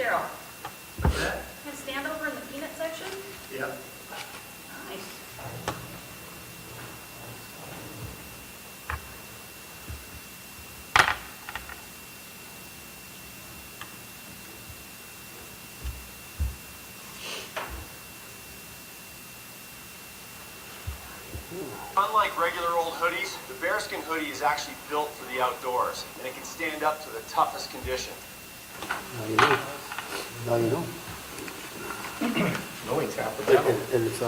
Daryl? What's that? Can I stand over in the peanut section? Yep. Nice. Unlike regular old hoodies, the bearskin hoodie is actually built for the outdoors, and it can stand up to the toughest condition. Now you know. Now you know. Knowing's half the battle. And it's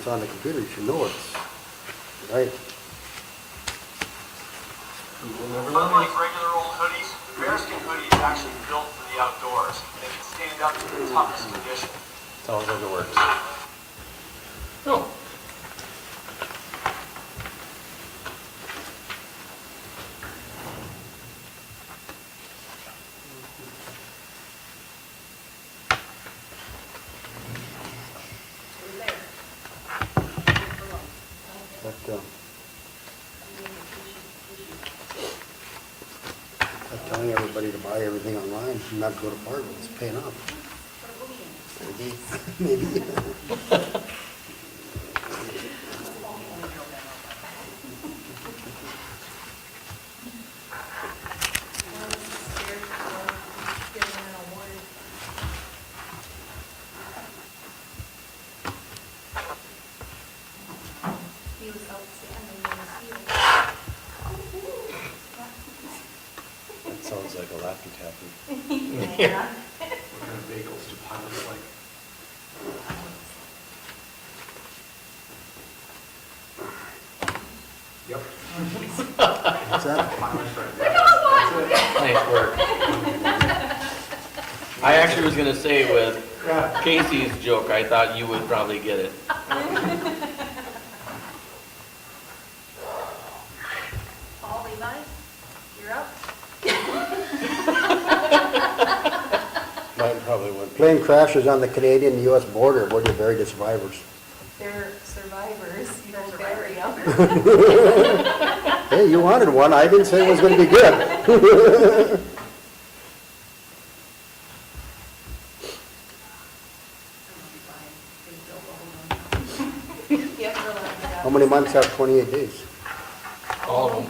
on the computer, you should know it's right. Unlike regular old hoodies, the bearskin hoodie is actually built for the outdoors, and it can stand up to the toughest condition. Sounds like it works. Oh. Screw there. But I'm telling everybody to buy everything online and not go to Fargo. It's paying off. Put a booty in. Maybe. He was outstanding in his field. That sounds like a Laffy Taffy. Yeah. What kind of bagels do pilots like? Yep. What's that? Pilots right. Nice work. I actually was gonna say with Yeah. Casey's joke, I thought you would probably get it. Paul Levi, you're up. Mine probably wouldn't be. Plane crashes on the Canadian-US border. Where do you bury the survivors? They're survivors, you don't bury them. Hey, you wanted one. I didn't say it was going to be good. Yep, for like that. How many months have 28 days? All of them.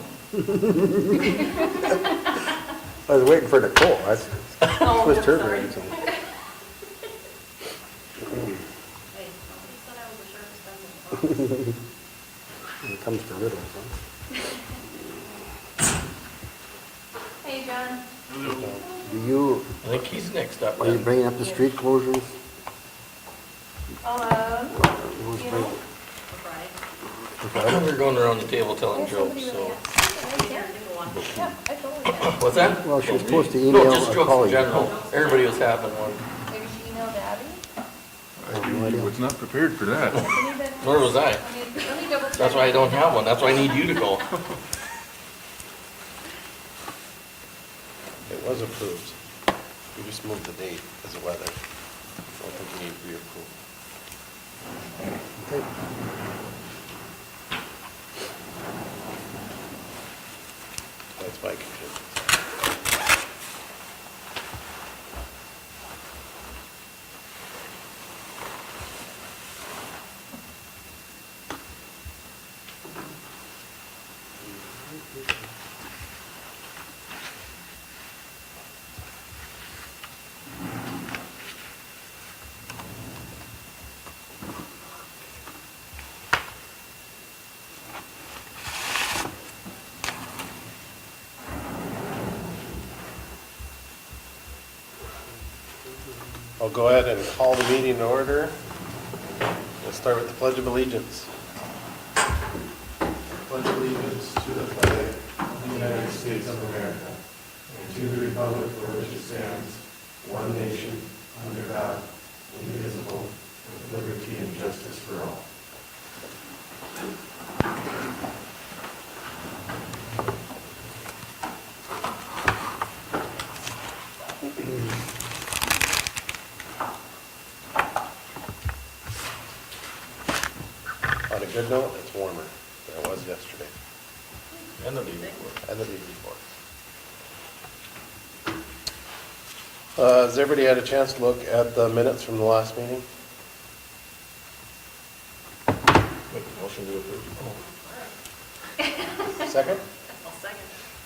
I was waiting for Nicole. That's Oh, twist her sorry. brain. So. Hey, nobody said I was the sharpest pencil. When it comes to riddles, huh? Hey, John. Do you, I think he's next up. are you then. bringing up the street closures? Um, Who's you bringing- know, Friday. Okay. We're going around the table telling yeah, jokes, somebody so. really asked. Yeah, do one. Yeah, I totally can. What's that? Well, she was supposed to No, email just a jokes in colleague. general. Everybody was having one. Maybe she emailed Abby? I have no idea. Was not prepared for that. Nor was I. Let me double check. That's why I don't have one. That's why I need you to go. It was approved. We just moved the date because of weather. I don't think you need to be approved. Okay. That's my confusion. I'll go ahead and call the meeting to order. We'll start with the Pledge of Allegiance. Pledge allegiance to the flag of the United States of America and to the republic for which it stands, one nation, under God, indivisible, with liberty and justice for all. On a good note, it's warmer than it was yesterday And the day before. and the day before. Has everybody had a chance to look at the minutes from the last meeting? Make a motion to approve. Second? I'll second.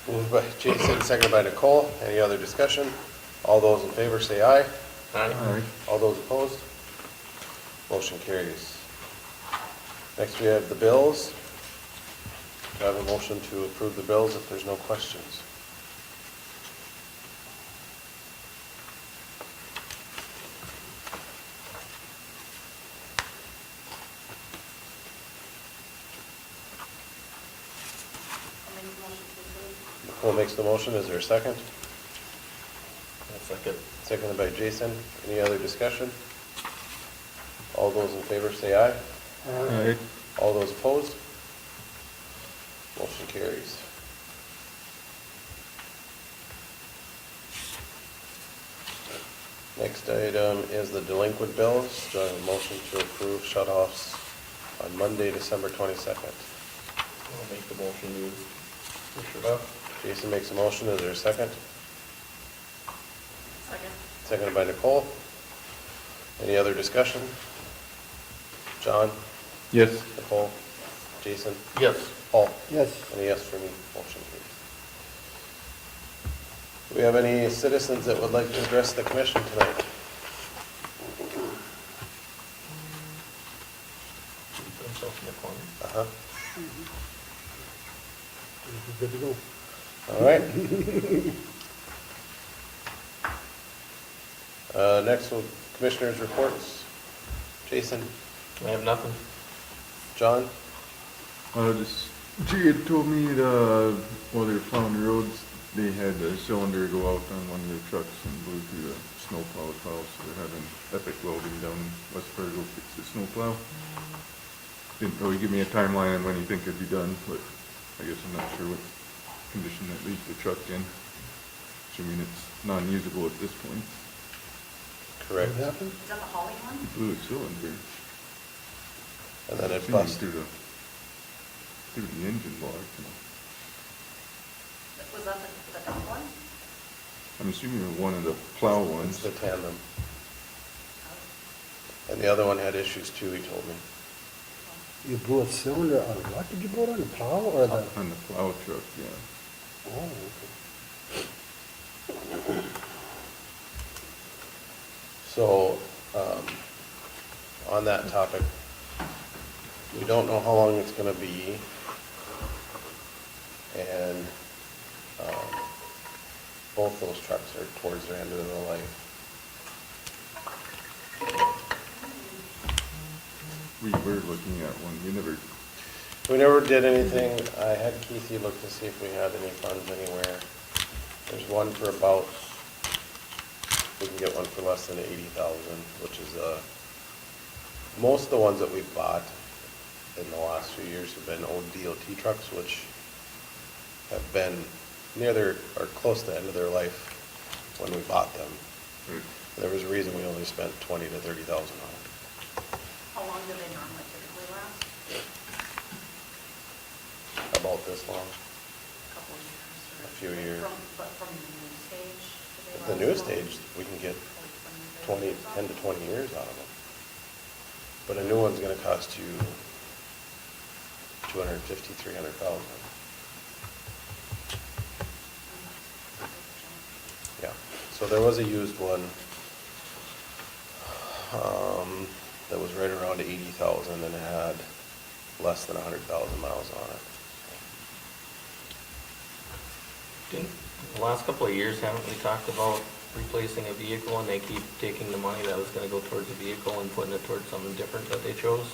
Moved by Jason, seconded by Nicole. Any other discussion? All those in favor say aye. Aye. All those opposed? Motion carries. Next we have the bills. Do I have a motion to approve the bills if there's no questions? I'll make a motion to approve. Nicole makes the motion. Is there a second? Second. Seconded by Jason. Any other discussion? All those in favor say aye. Aye. All those opposed? Motion carries. Next item is the delinquent bills. Do I have a motion to approve shut-offs on Monday, December 22nd? I'll make the motion to push it up. Jason makes a motion. Is there a second? Second. Seconded by Nicole. Any other discussion? John? Yes. Nicole? Jason? Yes. Paul? Yes. And a yes for me, motion carries. Do we have any citizens that would like to address the commission tonight? Put himself in the corner. Uh-huh. Good to go. All right. Next, will commissioners' reports. Jason? I have nothing. John? She had told me that while they were plowing the roads, they had a cylinder go out on one of their trucks and blew through the snowplow as well, so they're having epic welding down in West Fargo to fix the snowplow. Didn't really give me a timeline on when he think it'd be done, but I guess I'm not sure what condition that leaves the truck in. Assuming it's non-usable at this point. Correct. What happened? Is that the Holly one? He blew a cylinder. And then it Seeming busted. through the engine block. Was that the dump one? I'm assuming one of the plow It's ones. the tandem. And the other one had issues too, he told me. You blew a cylinder on what did you blow it on, the plow or the? On the plow truck, yeah. Oh, okay. So, on that topic, we don't know how long it's gonna be. And, both those trucks are towards their end of their life. We were looking at one, We never did anything. I had Keithy look to see if we had any funds anywhere. There's one for about, we can get one for less than 80,000, which is, most of the ones that we've bought in the last few years have been old DOT trucks, which have been near their, or close to the end of their life when we bought them. There was a reason we only spent 20 to 30,000 on it. How long do they normally typically last? About this long. A couple of years? or- A few years. But from the new stage? do they At the last newest long? stage, we can get Like 20 years 10 or to 20 years out of them. But a new one's gonna cost you 250, 300,000. Yeah, so there was a used one, that was right around 80,000 and it had less than 100,000 miles on it. Didn't, the last couple of years, haven't we talked about replacing a vehicle and they keep taking the money that was gonna go towards the vehicle and putting it towards something different that they chose?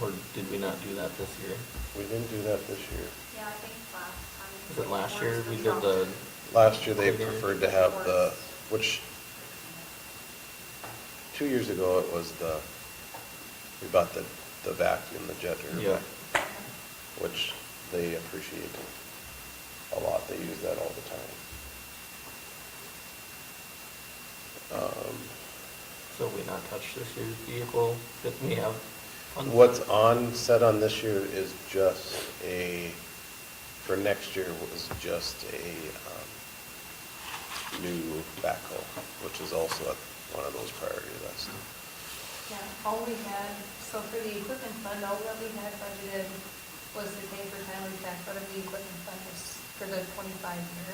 Or did we not do that this year? We didn't do that this year. Yeah, I think last time. Was it last year towards we the did truck. the, Last year, they Bigger. preferred to have the, which, 2 years ago, it was we bought the vacuum, the jet turbine. Yeah. Which they appreciate a lot. They use that all the time. so we not touch this year's vehicle that we have? funds? What's set on this year is just for next year was just new backhoe, which is also at one of those priority lists. Yeah, all we had, so for the equipment fund, all that we had budgeted was to pay for timely tax out of the equipment fund for the 25 year.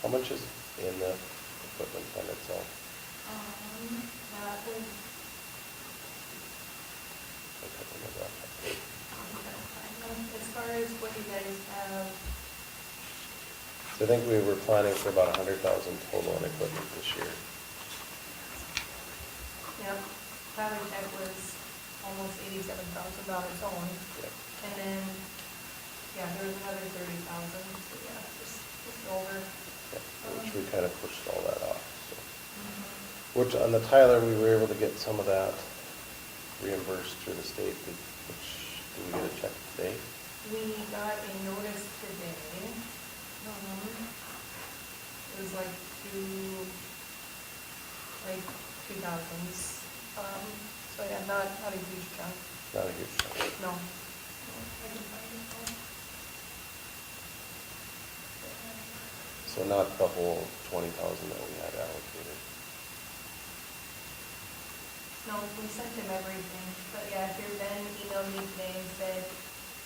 How much is in the equipment fund itself? That was, I can't remember off the top of my head. as far as what you guys have, So I think we were planning for about 100,000 total in equipment this year. yep, timely tax was almost $87,000 owned. Yep. And then, yeah, there was another 30,000, so yeah, just over. Yep, which we kind of pushed all that off, so. Which on the Tyler, we were able to get some of that reimbursed through the state, did we get a check today? We got a notice today. It was like two thousands. So yeah, not a huge chunk. Not a huge chunk. No. I can find it though. So not the whole 20,000 that we had allocated. No, we sent him everything, but yeah, here Ben emailed me today and said,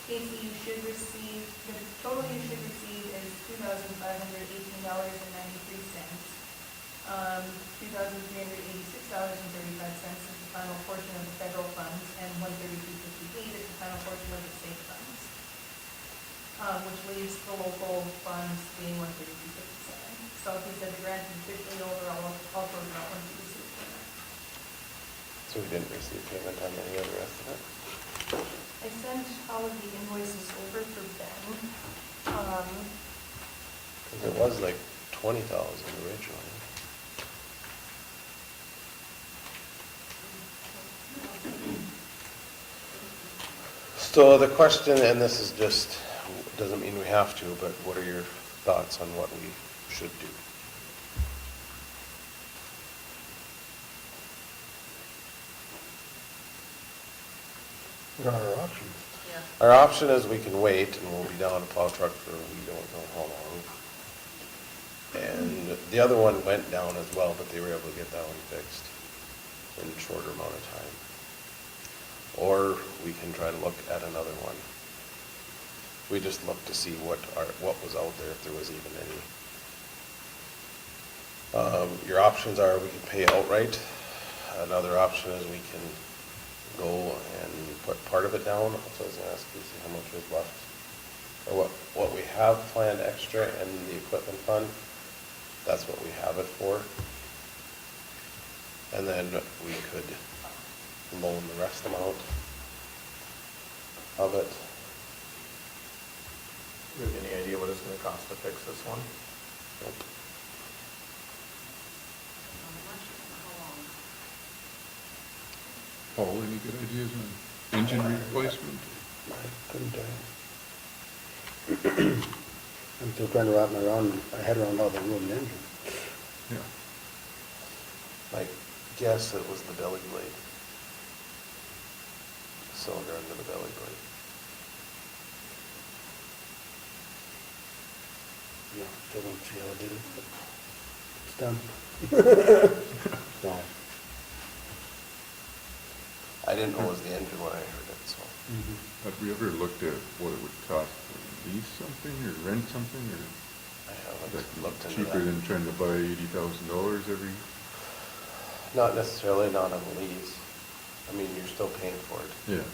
Casey, you should receive, the total you should receive is $2,518.93. $2,386.35 is the final portion of the federal funds, and $132.58 is the final portion of the state funds. Which leaves the local funds being $132.57. So he said the grant is officially over, I'll close it out once you receive payment. So we didn't receive payment on any of the rest of it? I sent all of the invoices over for Ben. Because it was like 20,000 originally. So the question, and this is just, doesn't mean we have to, but what are your thoughts on what we should do? What are our options? Yeah. Our option is we can wait and we'll be down a plow truck for we don't know how long. And the other one went down as well, but they were able to get that one fixed in a shorter amount of time. Or we can try to look at another one. We just looked to see what was out there, if there was even any. Your options are we can pay outright. Another option is we can go and put part of it down. So I was gonna ask you, see how much was left, or what we have planned extra in the equipment fund. That's what we have it for. And then we could loan the rest amount of it. Do you have any idea what it's gonna cost to fix this one? Nope. Paul, any good ideas on engine replacement? I couldn't I'm still trying to wrap my head around how they ruined the engine. Yeah. My guess it was the belly blade. Cylinder under the belly blade. Yeah, still don't see how it did it, but it's done. So, I didn't know it was the engine when I heard it, so. Have we ever looked at what it would cost to lease something or rent something, or I is haven't that looked into cheaper that. than trying to buy $80,000 every? Not necessarily, not on a lease. I mean, you're still paying for it. Yeah.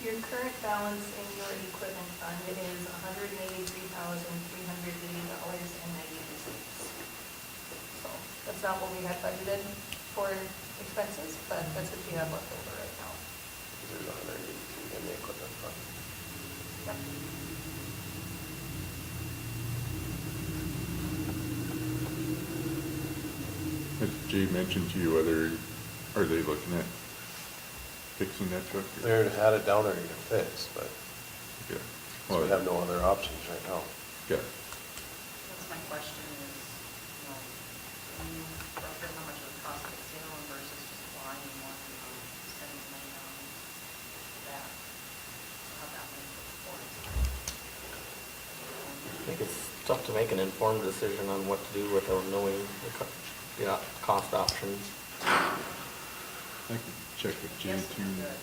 Your current balance in your equipment fund is $183,380.92. So that's not what we had budgeted for expenses, but that's what you have left over right now. There's 182 in the equipment fund. Yep. Has Jay mentioned to you whether, are they looking at fixing that truck? or- They had it down there to get fixed, but Yeah. so we have no other options right now. Yeah. That's my question is, can you reckon how much it would cost to fix the other one versus just buying one and spending money on that? How that makes it for I think it's tough to make an informed decision on what to do without knowing the cost options. I could check with Jay Yes, too, good.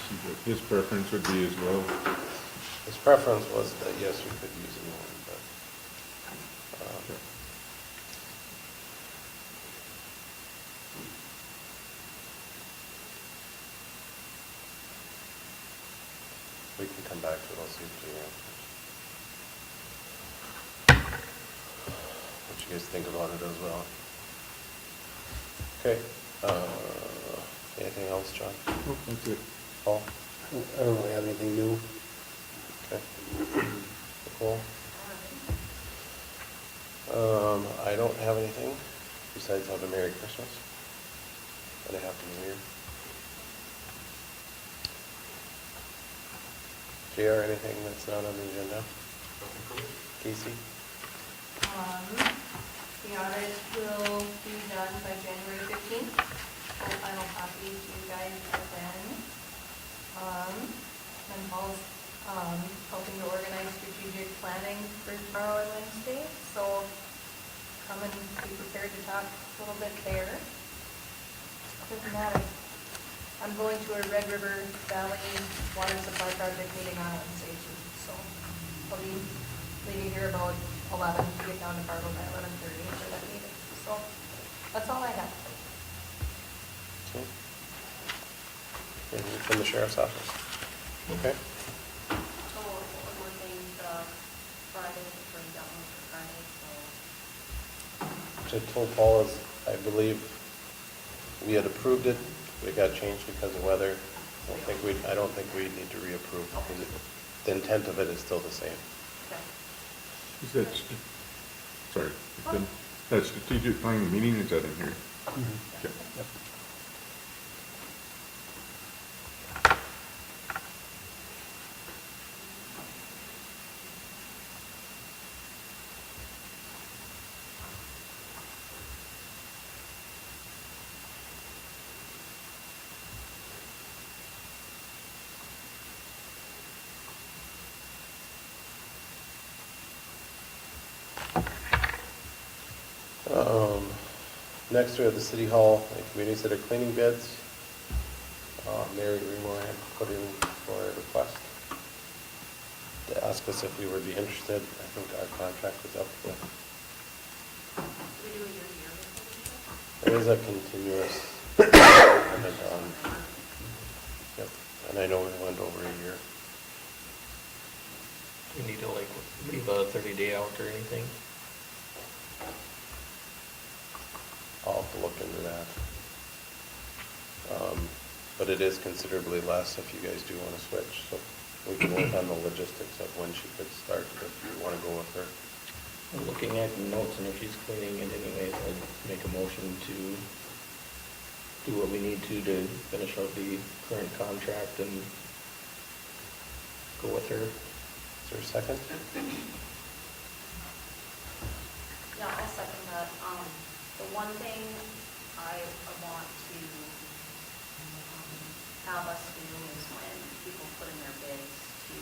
see what his preference would be as well. His preference was that, yes, we could use a one, but, we can come back to it, I'll see if Jay answers. What you guys think about it as well. Okay, anything else, John? Oh, that's it. Paul? I don't really have anything new. Okay. Nicole? I don't have anything besides have a Merry Christmas and a Happy New Year. JR, anything that's not on the agenda? Casey? The audit will be done by January 15th. Full final copy to you guys by then. And Paul's helping to organize strategic planning for tomorrow and Wednesday. So come and be prepared to talk a little bit there. Other than that, I'm going to a Red River Valley Water Supply Project meeting on Wednesday too. So I'll be leaving here about 11 to get down to Fargo by 11:30 for that meeting. So that's all I have. Okay. Anything from the sheriff's office? Okay. So we're working the Friday, the bring down for Friday, so. Which I told Paul is, I believe we had approved it, but it got changed because of weather. I don't think we need to reapprove because the intent of it is still the same. Okay. Is that, sorry, is that strategic planning meeting, is that in here? Okay. Yep. Next, we have the City Hall and Community Center cleaning bids. Mary Remore had put in for a request to ask us if we would be interested. I think our contract was up with. We do a year. There is a continuous limit on. Yep, and I know we went over a year. Do we need to like leave a 30-day out or anything? I'll have to look into that. But it is considerably less if you guys do want to switch, so we can work on the logistics of when she could start if you want to go with her. I'm looking at the notes, and if she's cleaning it anyways, I'd make a motion to do what we need to finish out the current contract and go with her. Is there a second? Yeah, I'll second that. The one thing I want to have us do is when people put in their bids to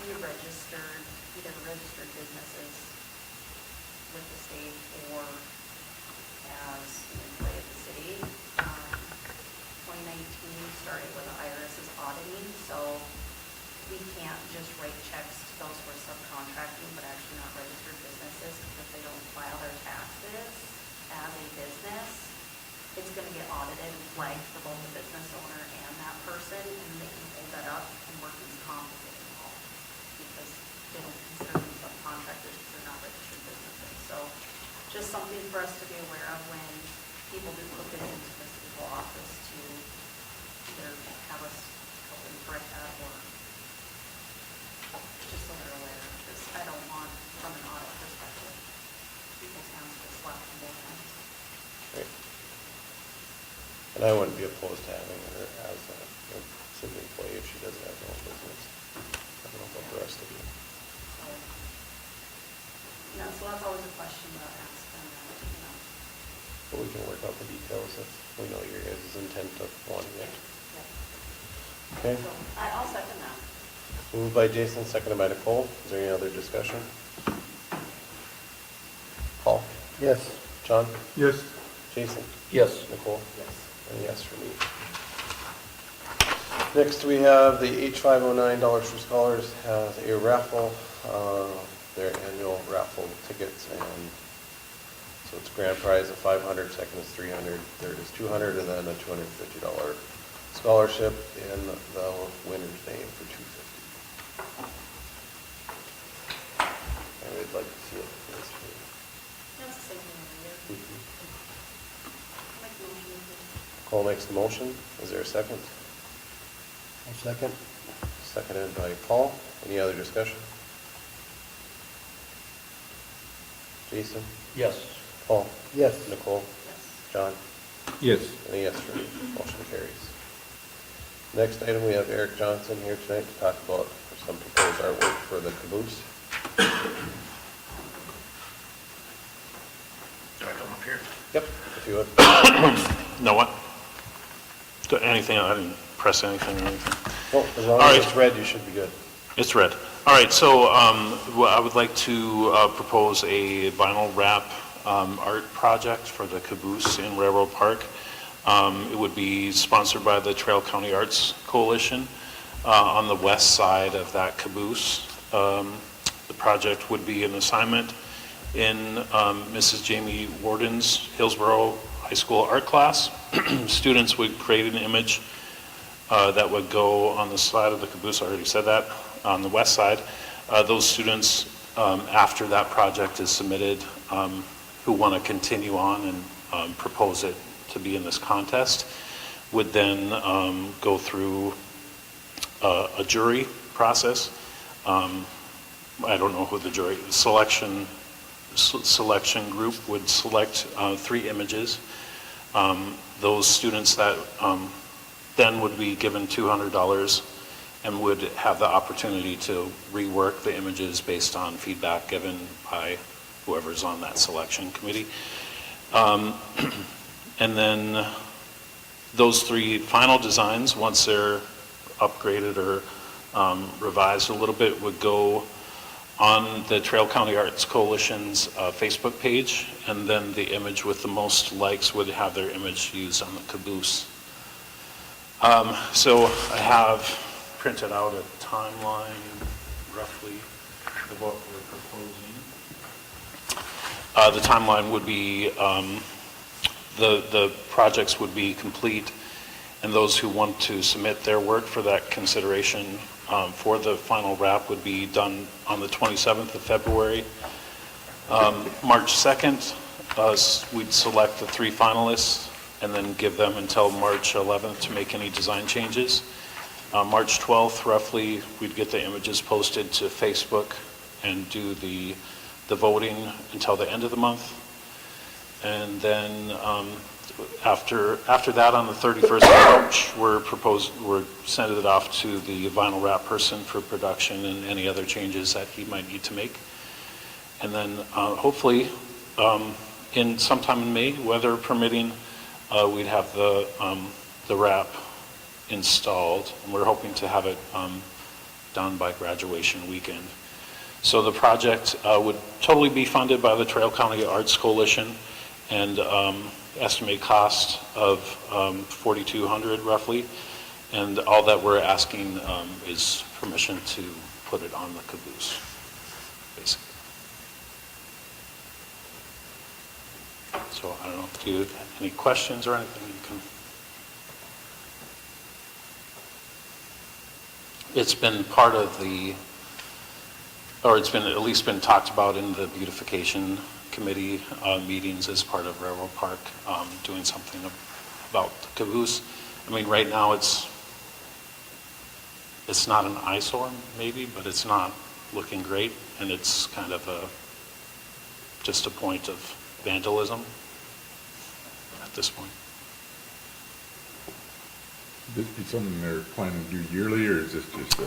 be registered, either registered businesses with the state or as an employee of the city. 2019 started when the IRS is auditing, so we can't just write checks to those who are subcontracting but actually not registered businesses, because if they don't file their taxes as a business, it's going to get audited and flagged for both the business owner and that person, and they can hold that up and workers' comp will get involved because they don't consider them subcontractors because they're not registered businesses. So just something for us to be aware of when people do put this into the city hall office to either have us help them correct that or just so they're aware, because I don't want, from an audit perspective, people's hands get slapped on both ends. Great. And I wouldn't be opposed to having her as a city employee if she doesn't have her own business. I don't know about the rest of you. So, so that's always a question that I ask them, But we can work out the details if we know your guys' intent of wanting it. Yeah. Okay? So I'll second that. Moved by Jason, seconded by Nicole. Is there any other discussion? Paul? Yes. John? Yes. Jason? Yes. Nicole? Yes. And yes for me. Next, we have the H509 Dollars for Scholars has a raffle, their annual raffle tickets, and so it's grand prize of $500, second is $300, third is $200, and then a $250 scholarship in the winner's name for $250. I would like to see it. That's the same thing every year. Make the motion. Cole makes the motion. Is there a second? I'll second. Seconded by Paul. Any other discussion? Jason? Yes. Paul? Yes. Nicole? Yes. John? Yes. And a yes for me. Motion carries. Next item, we have Eric Johnson here tonight to talk about some proposed artwork for the caboose. Do I come up here? Yep, if you would. No, what? Anything, I didn't press anything or anything. Well, as long All as right. it's red, you should be good. It's red. All right, so I would like to propose a vinyl wrap art project for the caboose in Railroad Park. It would be sponsored by the Trail County Arts Coalition on the west side of that caboose. The project would be an assignment in Mrs. Jamie Warden's Hillsboro High School art class. Students would create an image that would go on the side of the caboose. I already said that. On the west side, those students, after that project is submitted, who want to continue on and propose it to be in this contest, would then go through a jury process. I don't know who the jury selection group would select 3 images. Those students that then would be given $200 and would have the opportunity to rework the images based on feedback given by whoever's on that selection committee. And then those 3 final designs, once they're upgraded or revised a little bit, would go on the Trail County Arts Coalition's Facebook page, and then the image with the most likes would have their image used on the caboose. So I have printed out a timeline roughly of what we're proposing. The timeline would be, the projects would be complete, and those who want to submit their work for that consideration for the final wrap would be done on the 27th of February. March 2nd, we'd select the 3 finalists and then give them until March 11th to make any design changes. March 12th, roughly, we'd get the images posted to Facebook and do the voting until the end of the month. And then after that, on the 31st of March, we're sending it off to the vinyl wrap person for production and any other changes that he might need to make. And then hopefully, in sometime in May, weather permitting, we'd have the wrap installed, and we're hoping to have it done by graduation weekend. So the project would totally be funded by the Trail County Arts Coalition, and estimated cost of $4,200 roughly, and all that we're asking is permission to put it on the caboose, basically. So I don't know, do you have any questions or anything you can? It's been part of the, or it's been at least been talked about in the beautification committee meetings as part of Railroad Park, doing something about the caboose. I mean, right now it's not an eyesore maybe, but it's not looking great, and it's kind of just a point of vandalism at this point. Would this be something they're planning to do yearly, or is this just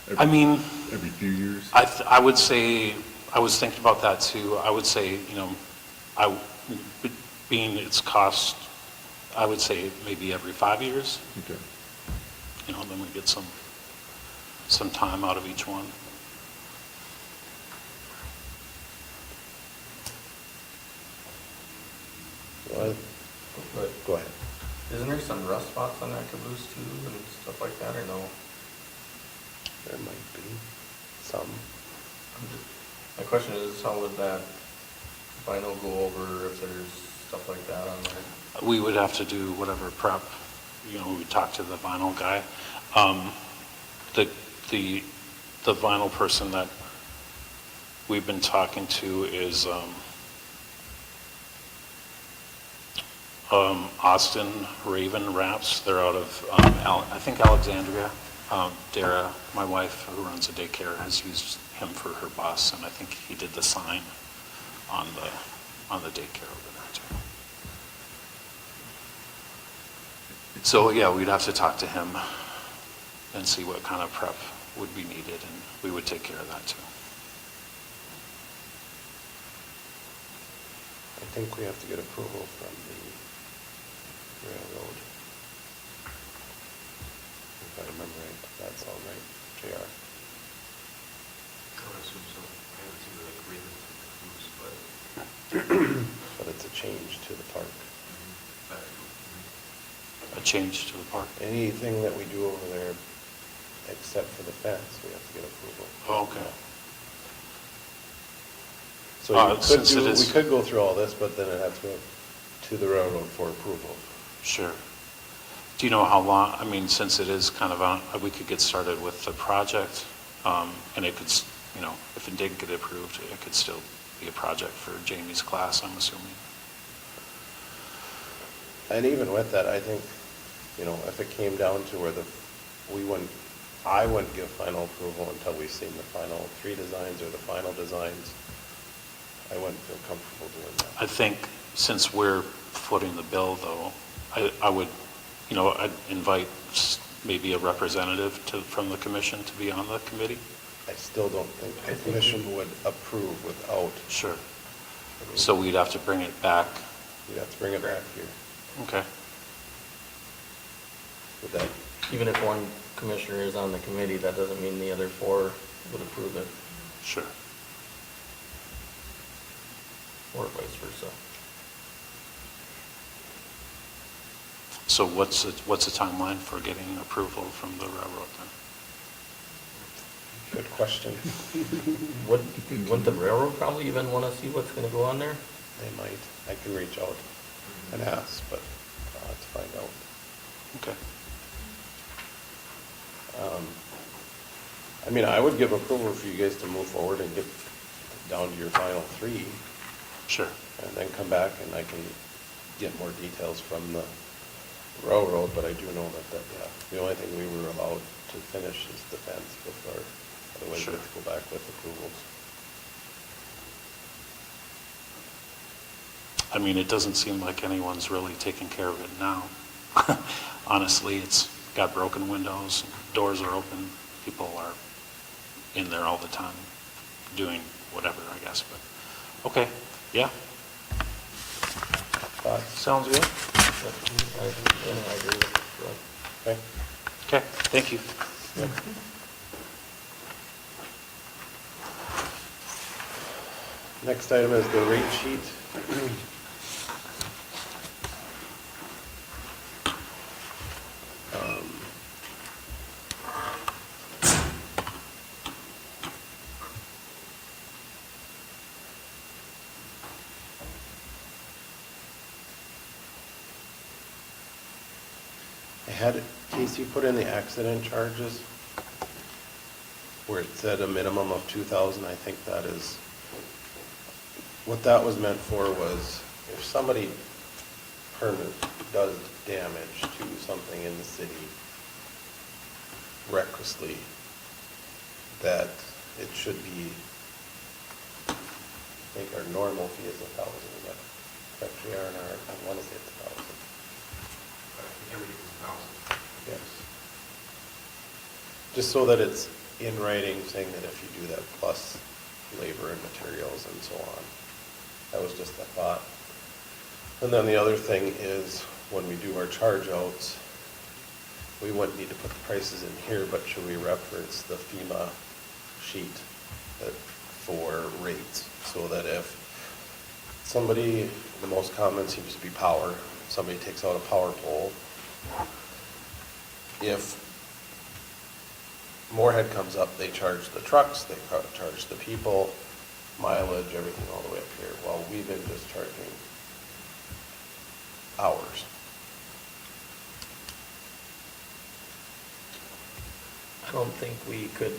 every few years? I would say, I was thinking about that too. I would say, being its cost, I would say maybe every 5 years. Okay. Then we get some some time out of each one. Well, But go ahead. isn't there some rust spots on that caboose too and stuff like that, or no? There might be some. My question is, how would that vinyl go over if there's stuff like that on there? We would have to do whatever prep, we would talk to the vinyl guy. The vinyl person that we've been talking to is Austin Raven Wraps. They're out of, I think Alexandria. Dara, my wife, who runs a daycare, has used him for her bus, and I think he did the sign on the daycare over there too. So yeah, we'd have to talk to him and see what kind of prep would be needed, and we would take care of that too. I think we have to get approval from the railroad. If I remember right, that's all right, JR. I would assume so. I haven't seen the agreement with the cruise, but. But it's a change to the park. A change to the park? Anything that we do over there, except for the fence, we have to get approval. Oh, okay. So Since it is- we could go through all this, but then it has to go to the railroad for approval. Sure. Do you know how long, I mean, since it is kind of on, we could get started with the project, and it could, if it did get approved, it could still be a project for Jamie's class, I'm assuming. And even with that, I think, if it came down to where I wouldn't give final approval until we've seen the final 3 designs or the final designs. I wouldn't feel comfortable doing that. I think since we're footing the bill, though, I would, I'd invite maybe a representative from the commission to be on the committee. I still don't think the commission would approve without. Sure. So we'd have to bring it back. We'd have to bring it back here. Okay. Would that, Even if one commissioner is on the committee, that doesn't mean the other 4 would approve it, Sure. or vice versa. So what's the timeline for getting approval from the railroad then? good question. Wouldn't the railroad probably even want to see what's going to go on there? They might. I can reach out and ask, but I'll have to find out. Okay. I would give approval for you guys to move forward and get down to your final 3, Sure. and then come back and I can get more details from the railroad, but I do know that the only thing we were allowed to finish is the fence before, otherwise we Sure. have to go back with approvals. I mean, it doesn't seem like anyone's really taking care of it now. Honestly, it's got broken windows, doors are open, people are in there all the time doing whatever, I guess, but, okay, yeah, Thoughts? sounds good. I agree with that. Okay. Okay, thank you. Next item is the rate sheet. I had Casey put in the accident charges where it said a minimum of 2,000. I think that is, what that was meant for was if somebody does damage to something in the city recklessly, that it should be, I think our normal fee is 1,000, is that correct? We are in our, I want to say it's 1,000. Everything's 1,000. Yes. Just so that it's in writing saying that if you do that plus labor and materials and so on. That was just a thought. And then the other thing is when we do our charge outs, we wouldn't need to put the prices in here, but should we reference the FEMA sheet for rates? So that if somebody, the most common seems to be power, somebody takes out a power pole, if Moorhead comes up, they charge the trucks, they charge the people, mileage, everything all the way up here. Well, we've been just charging hours. I don't think we could,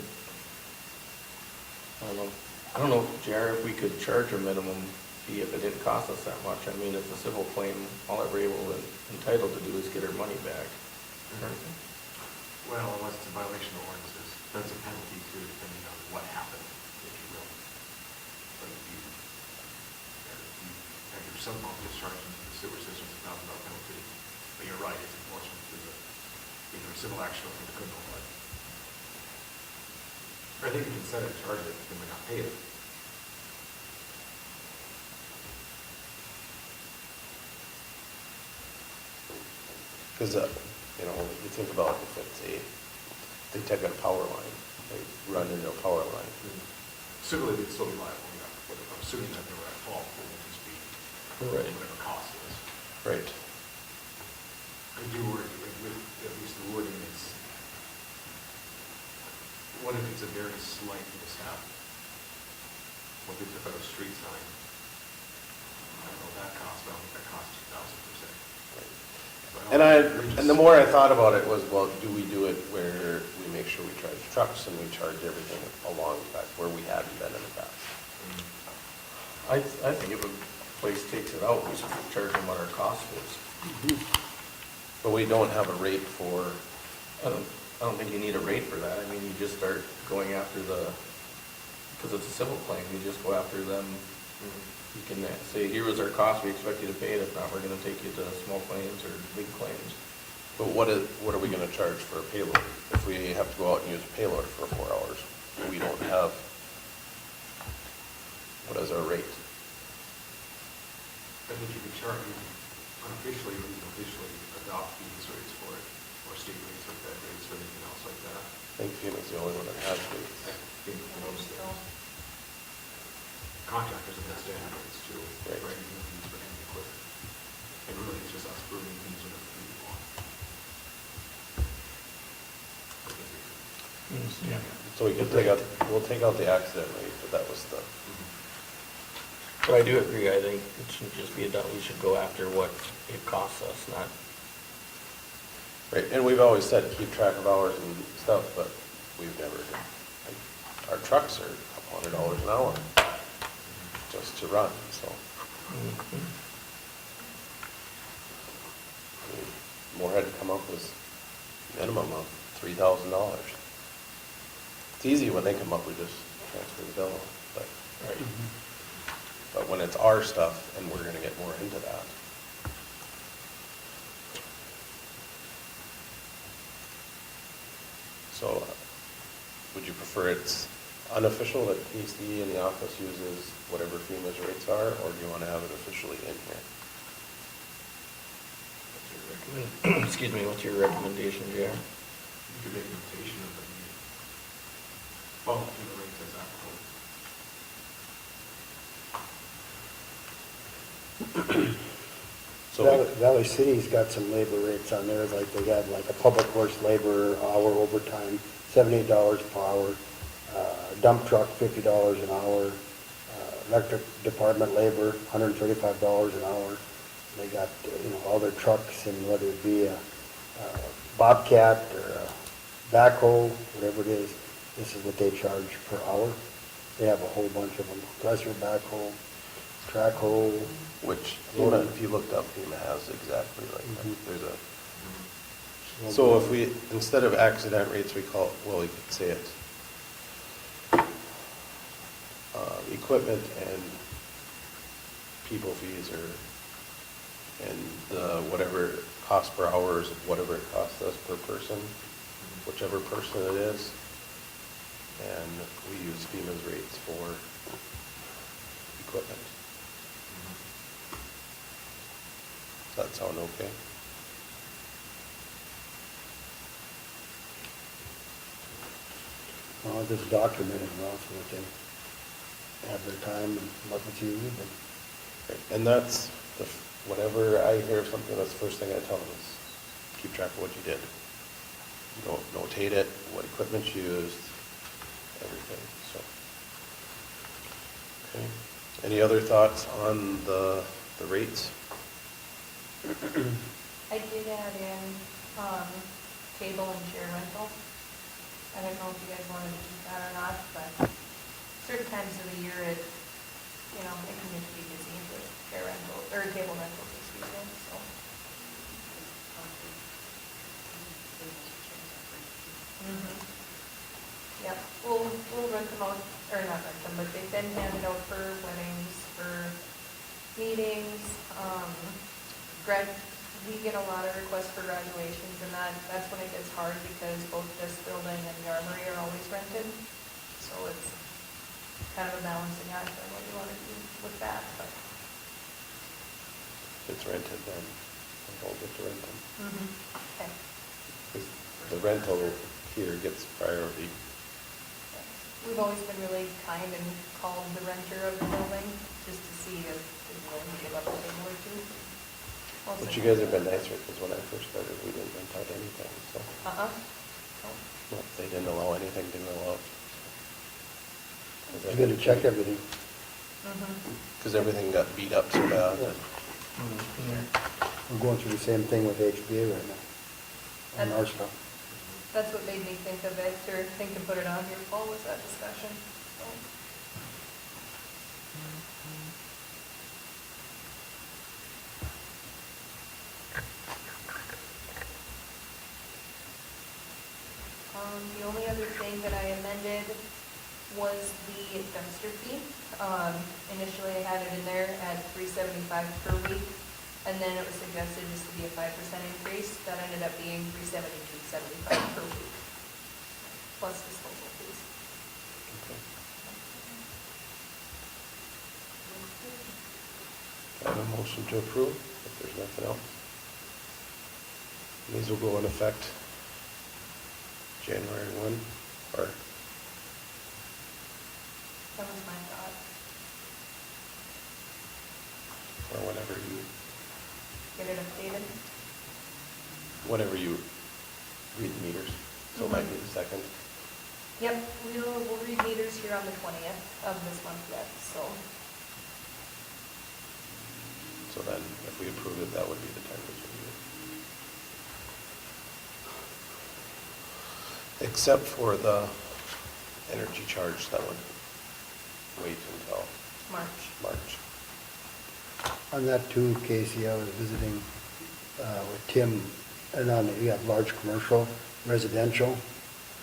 I don't know, JR, if we could charge a minimum fee if it didn't cost us that much. I mean, it's a civil claim, all that we're entitled to do is get our money back. Well, unless it's a violation of ordinances, that's a penalty too, depending on what happened, if you will. But if you have your sub pump discharged into the sewer system, it's a $1,000 penalty. But you're right, it's enforcement through either a civil action or through the criminal court. Or I think you can set it, charge it, they might not pay it. Because, you think about if it's they take out a power line, they run into a power line. Assuming they'd still be liable, yeah, but I'm assuming that they were at fault, it would just be Right. whatever cost it is. Right. I do worry, with at least the wording is, what if it's a very slight mishap? What they took out a street sign? I don't know what that cost, but I don't think that costs $2,000 per se. And the more I thought about it was, well, do we do it where we make sure we charge trucks and we charge everything along that, where we hadn't been in the past? I think if a place takes it out, we should charge them what our cost is. But we don't have a rate for, I don't think you need a rate for that. I mean, you just start going after because it's a civil claim, you just go after them. You can say, here was our cost, we expect you to pay it, if not, we're gonna take you to small claims or big claims. but what are we gonna charge for a payload? If we have to go out and use a payload for 4 hours, we don't have, what is our rate? I think you could charge, you can unofficially or even officially adopt these rates for it, or state rates like that, rates or anything else like that. I think FEMA's the only one that has rates. I think most of those contractors have got standard rates too, Right. for anything we use for any equipment. And really, it's just us proving things whatever we want. Yeah. So we could we'll take out the accident rate, but that was the, But I do agree, I think it shouldn't just be we should go after what it costs us, not, right, and we've always said keep track of hours and stuff, but we've never, our trucks are $200 an hour just to run, so. I mean, Moorhead to come up with minimum of $3,000. It's easy when they come up, we just transfer the bill, but. right. But when it's our stuff, and we're gonna get more into that. So, would you prefer it's unofficial that KC in the office uses whatever FEMA's rates are, or do you wanna have it officially in here? Excuse me, what's your recommendation, JR? You could make a notation of the, well, the rates as applicable. So Valley City's got some labor rates on there, like they got like a public works labor hour overtime, $78 per hour, dump truck, $50 an hour, electric department labor, $135 an hour. They got, all their trucks, and whether it be a Bobcat or a backhoe, whatever it is, this is what they charge per hour. They have a whole bunch of them, compressor backhoe, track hoe. which, FEMA. if you looked up, FEMA has exactly like that. Mhm. There's a, so if we, instead of accident rates, we call, well, we could say it, equipment and people fees, or, and whatever cost per hour is whatever it costs us per person, whichever person it is. And we use FEMA's rates for equipment. Does that sound okay? Well, just document it well so that they have their time and look at you. And that's, whenever I hear of something, that's the first thing I tell them is keep track of what you did. Notate it, what equipment you used, everything, so. Okay. Any other thoughts on the rates? I did add in, table and chair rental. I don't know if you guys wanted to keep that or not, but certain times of the year it, it can get to be busy with chair rental, or table rentals, excuse me, so. Yep, we'll rent them out, or not rent them, but they've been handed out for weddings, for meetings, we get a lot of requests for graduations, and that's when it gets hard, because both this building and the armory are always rented, so it's kind of a balancing act on what you want to do with that, but. If it's rented, then we'll get to rent them. Okay. 'Cause the rental here gets priority. We've always been really kind and called the renter of the building, just to see if they're willing to give up a table or two. But you guys have been nicer, because when I first started, we didn't rent out anything, so. Uh-huh. No, they didn't allow anything, didn't allow. You gotta check everything. Because everything got beat up so bad. We're going through the same thing with HBA right now, on our stuff. That's what made me think of it, or think to put it on here, Paul, was that discussion. So. The only other thing that I amended was the dumpster fee. Initially, I had it in there at $3.75 per week, and then it was suggested just to be a 5% increase. That ended up being $372.75 per week, plus disposal fees. I have a motion to approve, if there's nothing else. These will go in effect January 1, or, That was my thought. or whenever you Get it updated. read the meters. So it might be the second. Yep, we'll read meters here on the 20th of this month yet, so. So then, if we approve it, that would be the time to read it. Except for the energy charge, that would wait until March. On that too, Casey, I was visiting with Tim, and you have large commercial, residential.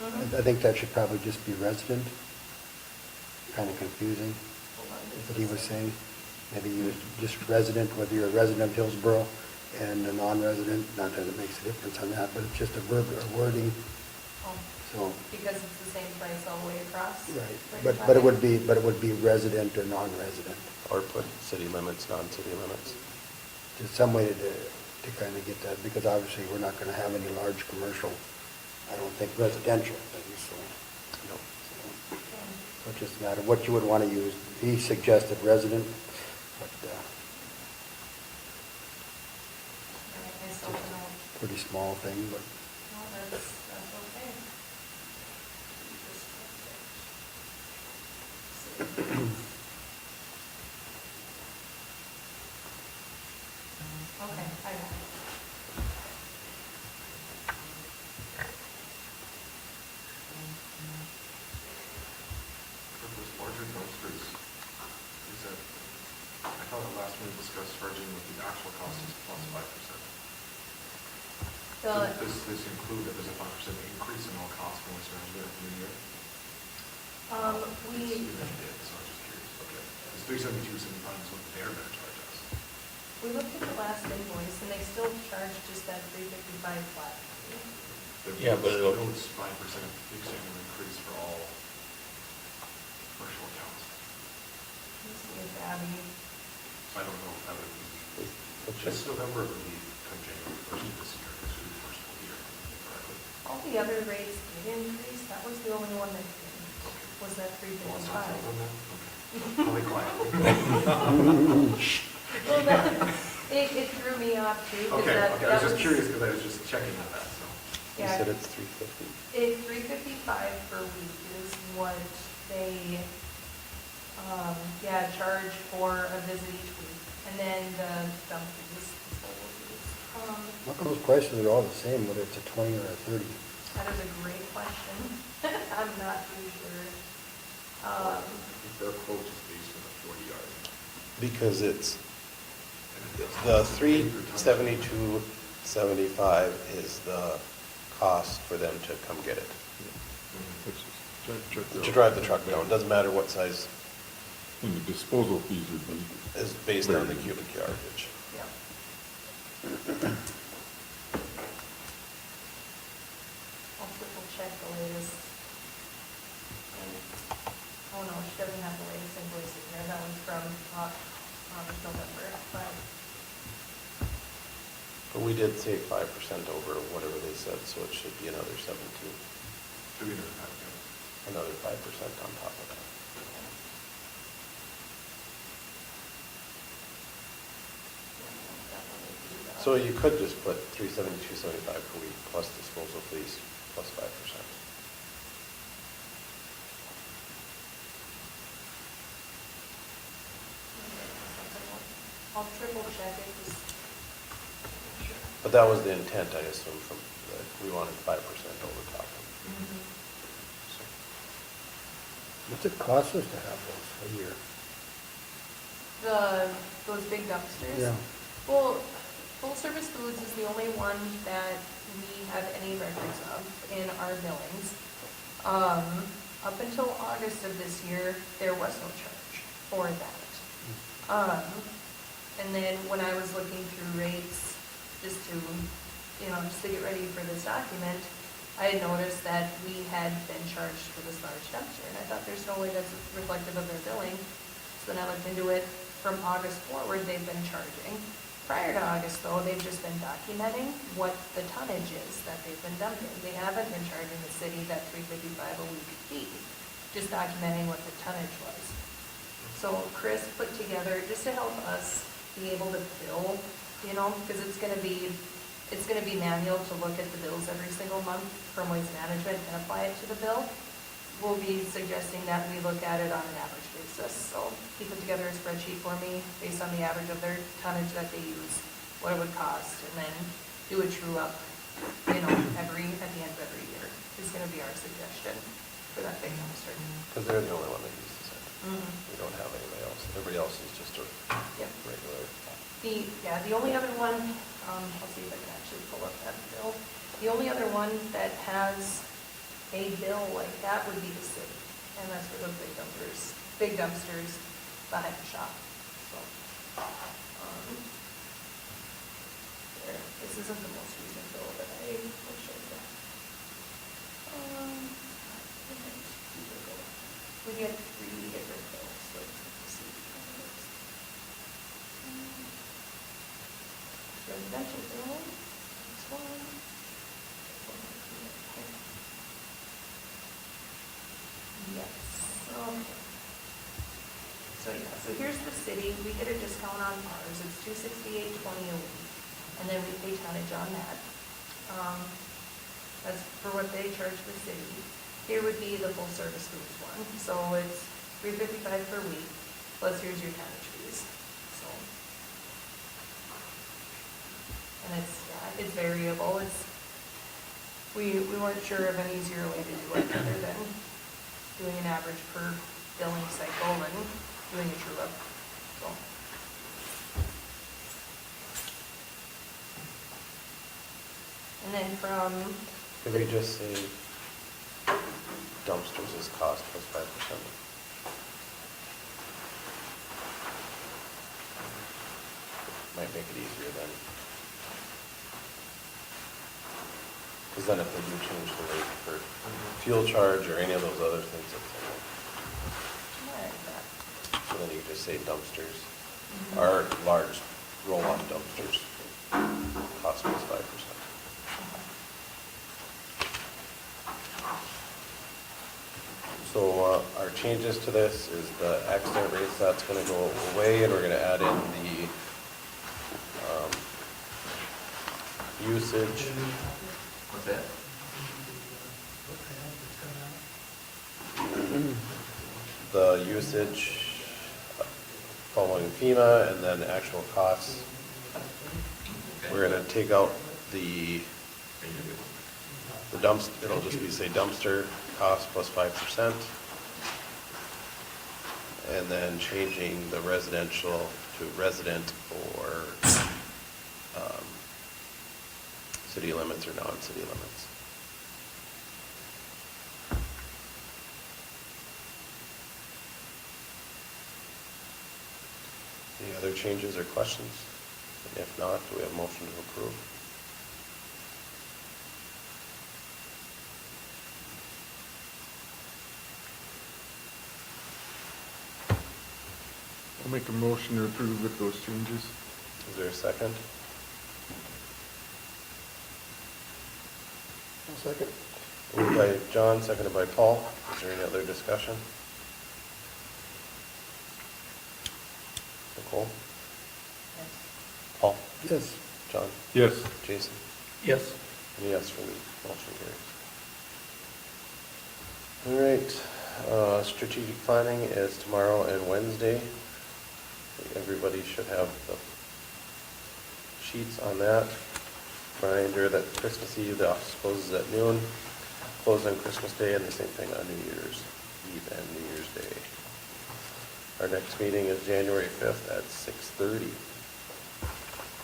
I think that should probably just be resident. Kind of confusing, what he was saying. Maybe use just resident, whether you're a resident Hillsboro and a non-resident, not that it makes a difference on that, but it's just a verb or wording, so. Because it's the same price all the way across? Right, but it would be resident or non-resident. Or put city limits, non-city limits. There's some way to kind of get that, because obviously we're not going to have any large commercial, I don't think residential things, so. No. So it's just a matter of what you would want to use. He suggested resident, but I still don't know. pretty small thing, but. No, that's okay. Okay, I got it. For those larger dumpsters, is that, I thought the last one we discussed charging with the actual cost is plus 5%. So does this include that there's a 5% increase in all costs for West Management in the year? We Yes, you did, so I was just curious. Okay. It's 372.75 is what they're going to charge us. looked at the last invoice, and they still charge just that $3.55 flat. Yeah, but it'll- It's 5% fixing increase for all commercial accounts. Let's see if Abby, So I don't know if that would be, Which this is, November would be come January 1st of this year, this would be the first full year, if I remember correctly. all the other rates did increase, that was the only one that didn't. was that three You want to talk fifty-five? about that? Okay. I'll be quiet. Well, that, it threw me off too, because Okay, that, okay, I that was was. just curious because I was just checking on that, so. You Yeah. said it's 350. $355 per week is what they, charge for a visit each week. And then the dump fees, disposal fees. How come those prices are all the same, whether it's a 20 or a 30? That is a great question. I'm not too sure. I think their quote is based on the 40 yard. Because it's, the 372.75 is the cost for them to come get it. Which is drive the truck To out. drive the truck down, doesn't matter what size, And the disposal fees would be. is based on the cubic yardage. Yeah. I'll triple check the latest. Oh no, she doesn't have the latest invoice in here. That one's from November, but But we did save 5% over whatever they said, so it should be another 17, Should be another 5, another 5% on top of that. So you could just put 372.75 per week plus disposal fees plus 5%. I'll triple check it, just sure. But that was the intent, I assume, from, that we wanted 5% over top. So, What's it cost us to have those a year? Those big dumpsters? Yeah. Well, Full Service Foods is the only one that we have any records of in our billings. Up until August of this year, there was no charge for that. And then when I was looking through rates, just to get ready for this document, I had noticed that we had been charged for this large dumpster, and I thought there's no way that's reflective of their billing. So then I looked into it. From August forward, they've been charging. Prior to August, though, they've just been documenting what the tonnage is that they've been dumping. They haven't been charging the city that $355 a week fee, just documenting what the tonnage was. So Chris put together, just to help us be able to bill, because it's gonna be manual to look at the bills every single month from Waste Management and apply it to the bill. We'll be suggesting that we look at it on an average basis. So he put together a spreadsheet for me based on the average of their tonnage that they use, what it would cost, and then do a true up, at the end of every year is gonna be our suggestion for that big dumpster. Because they're the only one that uses it. Mhm. We don't have anybody else. Everybody else is just a Yep. regular. The only other one, I'll see if I can actually pull up that bill. The only other one that has a bill like that would be the city, and that's for those big dumpsters behind the shop. So, there, this isn't the most recent bill that I will show you. We get 3 different bills, so let's see. Residential bill, this one. Yes, okay. So here's the city, we get a discount on ours, it's $268.20 a week, and then we pay tonnage on that. That's for what they charge the city. Here would be the Full Service Foods one, so it's $355 per week, plus here's your tonnage fees, so. And it's variable, we weren't sure of an easier way to do it other than doing an average per billing cycle and doing a true up, so. And then from, Could we just say dumpsters is cost plus 5%? Might make it easier then. Because then if they do change the rate for fuel charge or any of those other things, it's so then you just say dumpsters, our large roll-off dumpsters, cost plus 5%. So our changes to this is the accident rates, that's gonna go away, and we're gonna add in the usage. What's that? The usage following FEMA, and then actual costs. We're gonna take out the it'll just be say dumpster cost plus 5%. And then changing the residential to resident or city limits or non-city limits. Any other changes or questions? And if not, do we have a motion to approve? I'll make a motion to approve with those changes. Is there a second? Second. Moved by John, seconded by Paul. Is there any other discussion? Nicole? Yes. Paul? Yes. John? Yes. Jason? Yes. And yes for me. Motion carries. All right, strategic planning is tomorrow and Wednesday. Everybody should have the sheets on that. Reminder that Christmas Eve, the office closes at noon, closed on Christmas Day, and the same thing on New Year's Eve and New Year's Day. Our next meeting is January 5th at 6:30.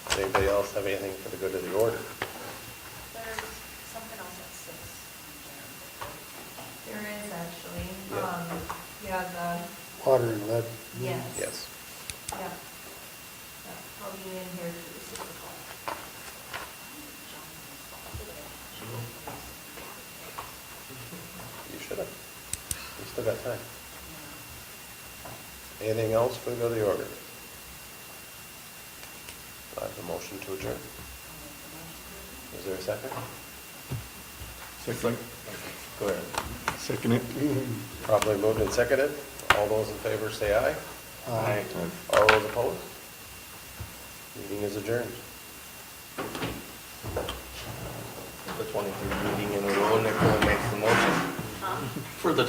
Does anybody else have anything for the good of the order? There's something else at 6. There is actually, Yeah. Water and lead. yes. Yes. Yeah. Yeah, I'll be in here to 6 o'clock. You should have. You still got time. Anything else for the good of the order? I have a motion to adjourn. Is there a second? Second. Go ahead. Second it. Properly moved and seconded. All those in favor say aye. Aye. All those opposed? Meeting is adjourned. The 23rd meeting in a row, Nicole makes the motion. For the